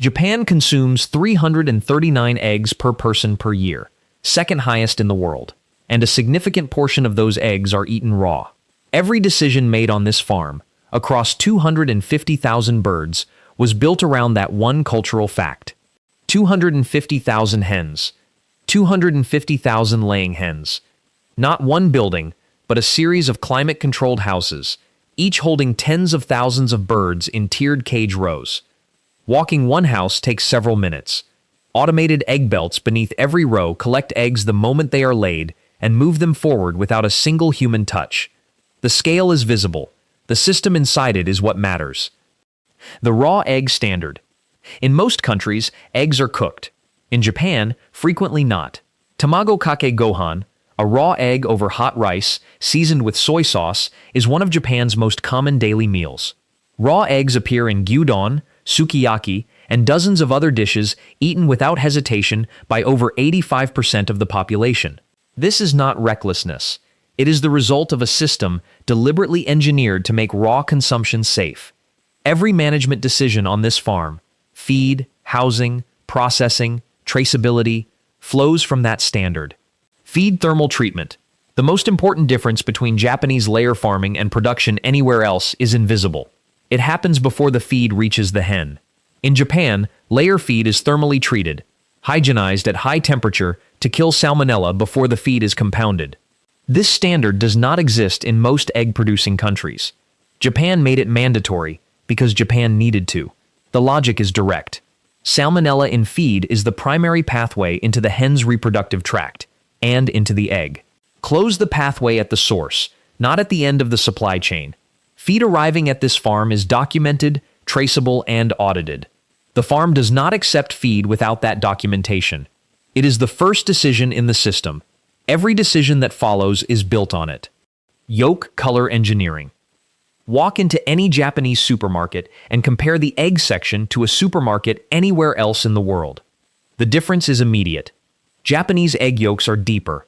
Japan consumes 339 eggs per person per year, second highest in the world, and a significant portion of those eggs are eaten raw. Every decision made on this farm, across 250,000 birds, was built around that one cultural fact. 250,000 hens. 250,000 laying hens. Not one building, but a series of climate-controlled houses, each holding tens of thousands of birds in tiered cage rows. Walking one house takes several minutes. Automated egg belts beneath every row collect eggs the moment they are laid and move them forward without a single human touch. The scale is visible. The system inside it is what matters. The raw egg standard. In most countries, eggs are cooked. In Japan, frequently not. Tamago kake gohan, a raw egg over hot rice, seasoned with soy sauce, is one of Japan's most common daily meals. Raw eggs appear in gyudon, sukiyaki, and dozens of other dishes eaten without hesitation by over 85% of the population. This is not recklessness. It is the result of a system deliberately engineered to make raw consumption safe. Every management decision on this farm, feed, housing, processing, traceability, flows from that standard. Feed thermal treatment. The most important difference between Japanese layer farming and production anywhere else is invisible. It happens before the feed reaches the hen. In Japan, layer feed is thermally treated, hygienized at high temperature to kill salmonella before the feed is compounded. This standard does not exist in most egg-producing countries. Japan made it mandatory because Japan needed to. The logic is direct. Salmonella in feed is the primary pathway into the hen's reproductive tract and into the egg. Close the pathway at the source, not at the end of the supply chain. Feed arriving at this farm is documented, traceable, and audited. The farm does not accept feed without that documentation. It is the first decision in the system. Every decision that follows is built on it. Yolk color engineering. Walk into any Japanese supermarket and compare the egg section to a supermarket anywhere else in the world. The difference is immediate. Japanese egg yolks are deeper,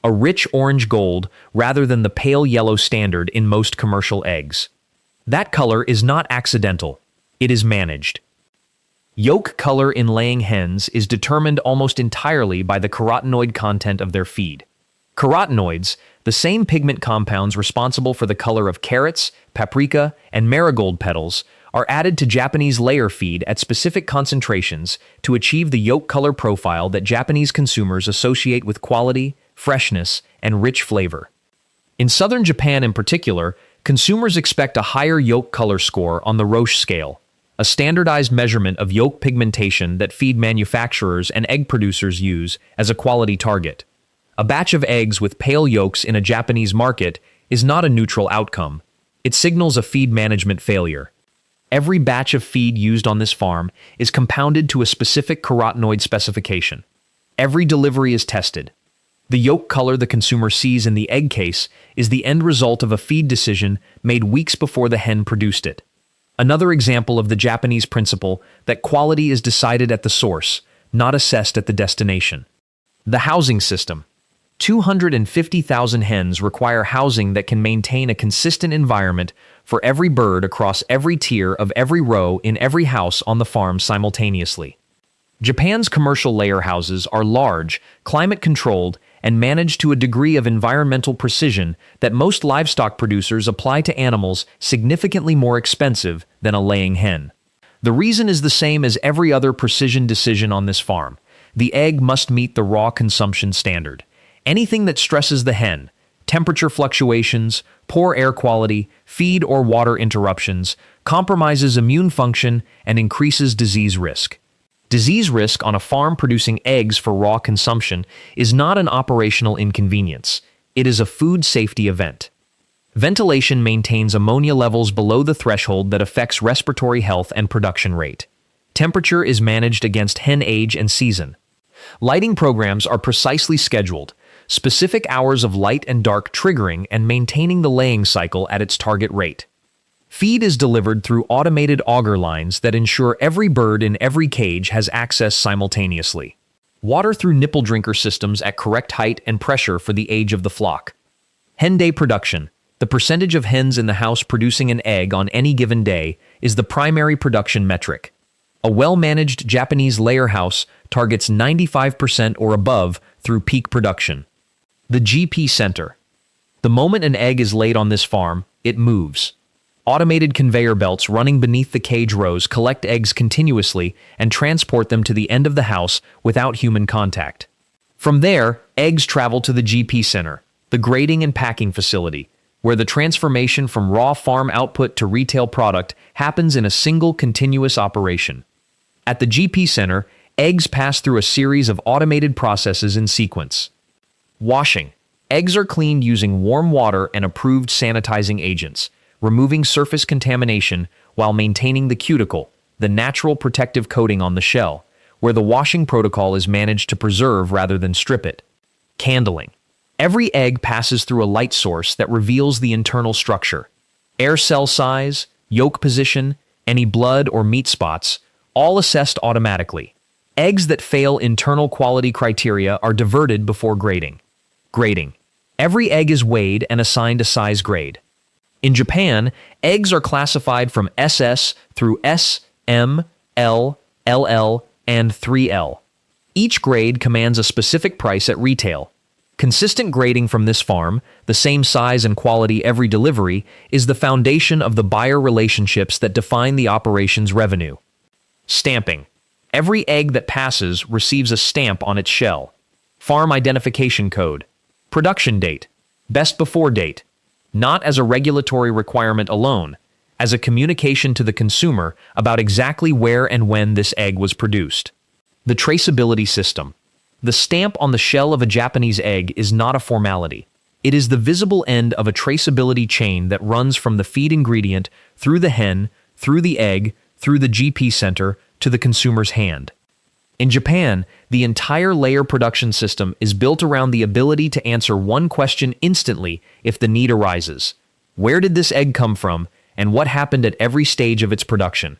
a rich orange gold rather than the pale yellow standard in most commercial eggs. That color is not accidental. It is managed. Yolk color in laying hens is determined almost entirely by the carotenoid content of their feed. Carotenoids, the same pigment compounds responsible for the color of carrots, paprika, and marigold petals, are added to Japanese layer feed at specific concentrations to achieve the yolk color profile that Japanese consumers associate with quality, freshness, and rich flavor. In southern Japan in particular, consumers expect a higher yolk color score on the Roche scale, a standardized measurement of yolk pigmentation that feed manufacturers and egg producers use as a quality target. A batch of eggs with pale yolks in a Japanese market is not a neutral outcome. It signals a feed management failure. Every batch of feed used on this farm is compounded to a specific carotenoid specification. Every delivery is tested. The yolk color the consumer sees in the egg case is the end result of a feed decision made weeks before the hen produced it. Another example of the Japanese principle that quality is decided at the source, not assessed at the destination. The housing system. 250,000 hens require housing that can maintain a consistent environment for every bird across every tier of every row in every house on the farm simultaneously. Japan's commercial layer houses are large, climate-controlled, and managed to a degree of environmental precision that most livestock producers apply to animals significantly more expensive than a laying hen. The reason is the same as every other precision decision on this farm. The egg must meet the raw consumption standard. Anything that stresses the hen, temperature fluctuations, poor air quality, feed or water interruptions, compromises immune function, and increases disease risk. Disease risk on a farm producing eggs for raw consumption is not an operational inconvenience. It is a food safety event. Ventilation maintains ammonia levels below the threshold that affects respiratory health and production rate. Temperature is managed against hen age and season. Lighting programs are precisely scheduled, specific hours of light and dark triggering and maintaining the laying cycle at its target rate. Feed is delivered through automated auger lines that ensure every bird in every cage has access simultaneously. Water through nipple drinker systems at correct height and pressure for the age of the flock. Hen day production. The percentage of hens in the house producing an egg on any given day is the primary production metric. A well-managed Japanese layer house targets 95% or above through peak production. The GP Center. The moment an egg is laid on this farm, it moves. Automated conveyor belts running beneath the cage rows collect eggs continuously and transport them to the end of the house without human contact. From there, eggs travel to the GP Center, the grading and packing facility, where the transformation from raw farm output to retail product happens in a single continuous operation. At the GP Center, eggs pass through a series of automated processes in sequence. Washing. Eggs are cleaned using warm water and approved sanitizing agents, removing surface contamination while maintaining the cuticle, the natural protective coating on the shell, where the washing protocol is managed to preserve rather than strip it. Candling. Every egg passes through a light source that reveals the internal structure. Air cell size, yolk position, any blood or meat spots, all assessed automatically. Eggs that fail internal quality criteria are diverted before grading. Grading. Every egg is weighed and assigned a size grade. In Japan, eggs are classified from SS through S, M, L, LL, and 3L. Each grade commands a specific price at retail. Consistent grading from this farm, the same size and quality every delivery, is the foundation of the buyer relationships that define the operation's revenue. Stamping. Every egg that passes receives a stamp on its shell. Farm identification code. Production date. Best before date. Not as a regulatory requirement alone, as a communication to the consumer about exactly where and when this egg was produced. The traceability system. The stamp on the shell of a Japanese egg is not a formality. It is the visible end of a traceability chain that runs from the feed ingredient, through the hen, through the egg, through the GP Center, to the consumer's hand. In Japan, the entire layer production system is built around the ability to answer one question instantly if the need arises. Where did this egg come from, and what happened at every stage of its production?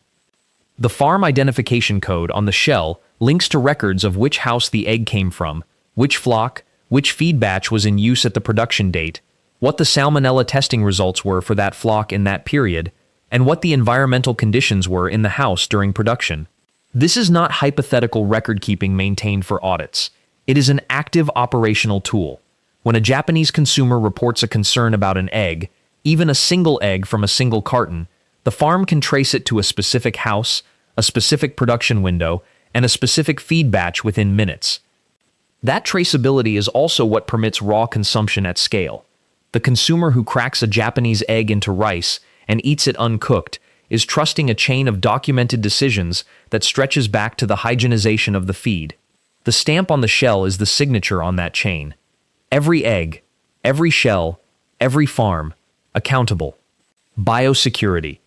The farm identification code on the shell links to records of which house the egg came from, which flock, which feed batch was in use at the production date, what the salmonella testing results were for that flock in that period, and what the environmental conditions were in the house during production. This is not hypothetical record-keeping maintained for audits. It is an active operational tool. When a Japanese consumer reports a concern about an egg, even a single egg from a single carton, the farm can trace it to a specific house, a specific production window, and a specific feed batch within minutes. That traceability is also what permits raw consumption at scale. The consumer who cracks a Japanese egg into rice and eats it uncooked is trusting a chain of documented decisions that stretches back to the hygienization of the feed. The stamp on the shell is the signature on that chain. Every egg, every shell, every farm, accountable. Biosecurity.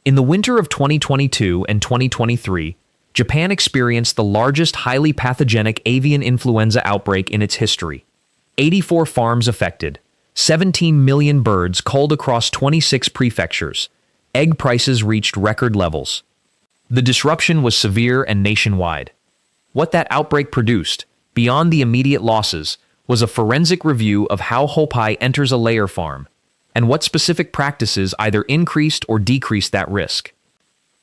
In the winter of 2022 and 2023, Japan experienced the largest highly pathogenic avian influenza outbreak in its history. 84 farms affected, 17 million birds culled across 26 prefectures. Egg prices reached record levels. The disruption was severe and nationwide. What that outbreak produced, beyond the immediate losses, was a forensic review of how Hopai enters a layer farm, and what specific practices either increased or decreased that risk.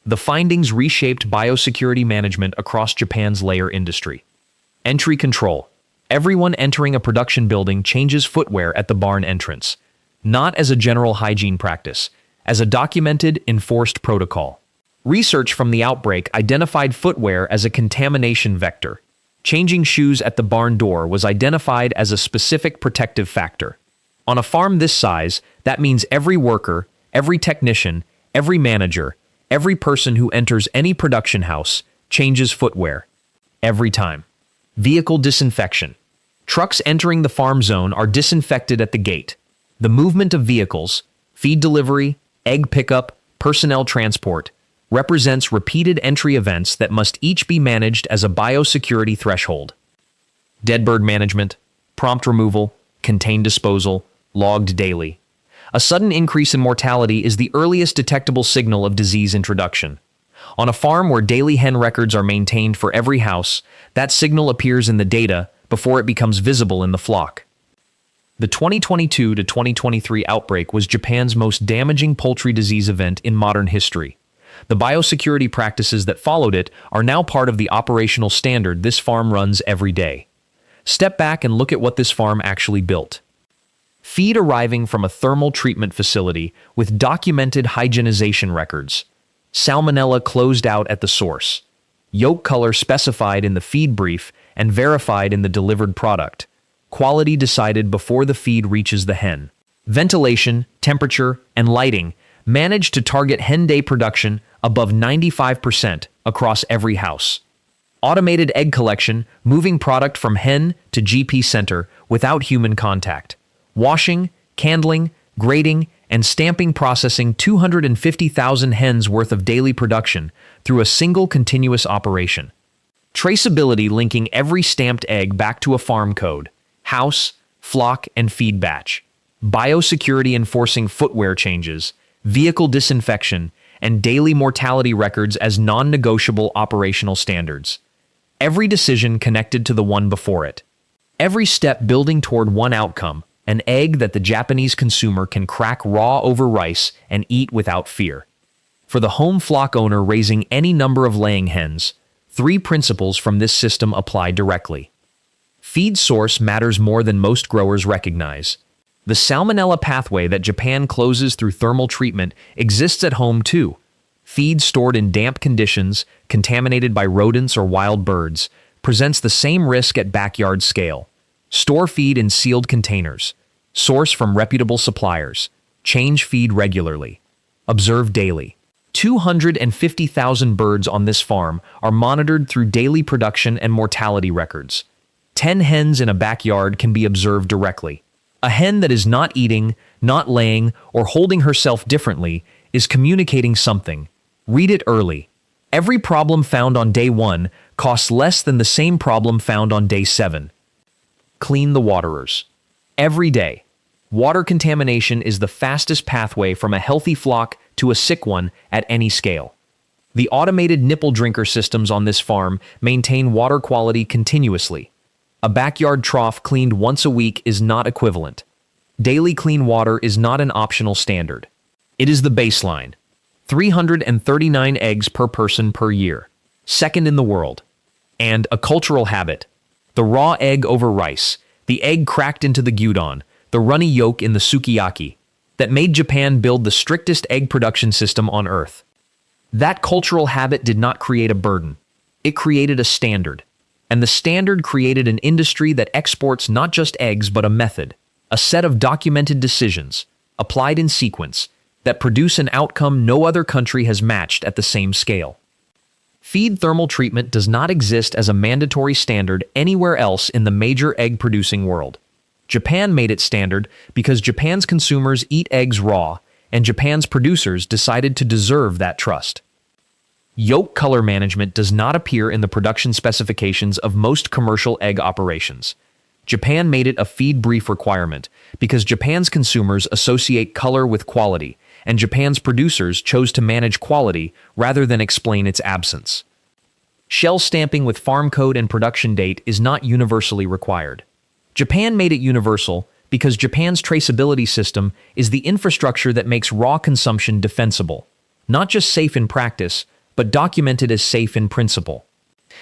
The findings reshaped biosecurity management across Japan's layer industry. Entry control. Everyone entering a production building changes footwear at the barn entrance, not as a general hygiene practice, as a documented, enforced protocol. Research from the outbreak identified footwear as a contamination vector. Changing shoes at the barn door was identified as a specific protective factor. On a farm this size, that means every worker, every technician, every manager, every person who enters any production house changes footwear. Every time. Vehicle disinfection. Trucks entering the farm zone are disinfected at the gate. The movement of vehicles, feed delivery, egg pickup, personnel transport, represents repeated entry events that must each be managed as a biosecurity threshold. Deadbird management, prompt removal, contained disposal, logged daily. A sudden increase in mortality is the earliest detectable signal of disease introduction. On a farm where daily hen records are maintained for every house, that signal appears in the data before it becomes visible in the flock. The 2022 to 2023 outbreak was Japan's most damaging poultry disease event in modern history. The biosecurity practices that followed it are now part of the operational standard this farm runs every day. Step back and look at what this farm actually built. Feed arriving from a thermal treatment facility with documented hygienization records. Salmonella closed out at the source. Yolk color specified in the feed brief and verified in the delivered product. Quality decided before the feed reaches the hen. Ventilation, temperature, and lighting managed to target hen day production above 95% across every house. Automated egg collection, moving product from hen to GP center without human contact. Washing, candling, grading, and stamping processing 250,000 hens worth of daily production through a single continuous operation. Traceability linking every stamped egg back to a farm code, house, flock, and feed batch. Biosecurity enforcing footwear changes, vehicle disinfection, and daily mortality records as non-negotiable operational standards. Every decision connected to the one before it. Every step building toward one outcome, an egg that the Japanese consumer can crack raw over rice and eat without fear. For the home flock owner raising any number of laying hens, 3 principles from this system apply directly. Feed source matters more than most growers recognize. The salmonella pathway that Japan closes through thermal treatment exists at home too. Feed stored in damp conditions, contaminated by rodents or wild birds, presents the same risk at backyard scale. Store feed in sealed containers. Source from reputable suppliers. Change feed regularly. Observe daily. 250,000 birds on this farm are monitored through daily production and mortality records. 10 hens in a backyard can be observed directly. A hen that is not eating, not laying, or holding herself differently is communicating something. Read it early. Every problem found on day 1 costs less than the same problem found on day 7. Clean the waterers. Every day, water contamination is the fastest pathway from a healthy flock to a sick one at any scale. The automated nipple drinker systems on this farm maintain water quality continuously. A backyard trough cleaned once a week is not equivalent. Daily clean water is not an optional standard. It is the baseline. 339 eggs per person per year. Second in the world. And a cultural habit. The raw egg over rice, the egg cracked into the gyudon, the runny yolk in the sukiyaki, that made Japan build the strictest egg production system on earth. That cultural habit did not create a burden. It created a standard. And the standard created an industry that exports not just eggs but a method, a set of documented decisions, applied in sequence, that produce an outcome no other country has matched at the same scale. Feed thermal treatment does not exist as a mandatory standard anywhere else in the major egg-producing world. Japan made it standard because Japan's consumers eat eggs raw, and Japan's producers decided to deserve that trust. Yolk color management does not appear in the production specifications of most commercial egg operations. Japan made it a feed brief requirement because Japan's consumers associate color with quality, and Japan's producers chose to manage quality rather than explain its absence. Shell stamping with farm code and production date is not universally required. Japan made it universal because Japan's traceability system is the infrastructure that makes raw consumption defensible, not just safe in practice, but documented as safe in principle.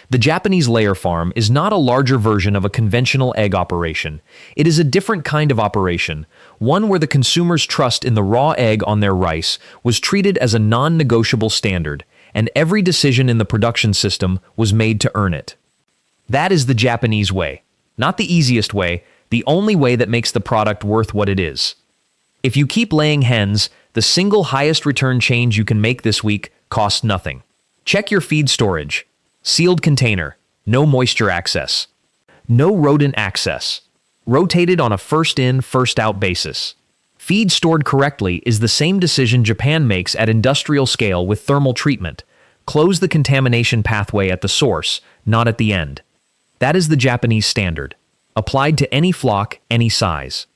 The Japanese layer farm is not a larger version of a conventional egg operation. It is a different kind of operation, one where the consumer's trust in the raw egg on their rice was treated as a non-negotiable standard, and every decision in the production system was made to earn it. That is the Japanese way. Not the easiest way, the only way that makes the product worth what it is. If you keep laying hens, the single highest return change you can make this week costs nothing. Check your feed storage. Sealed container. No moisture access. No rodent access. Rotated on a first-in, first-out basis. Feed stored correctly is the same decision Japan makes at industrial scale with thermal treatment. Close the contamination pathway at the source, not at the end. That is the Japanese standard. Applied to any flock, any size.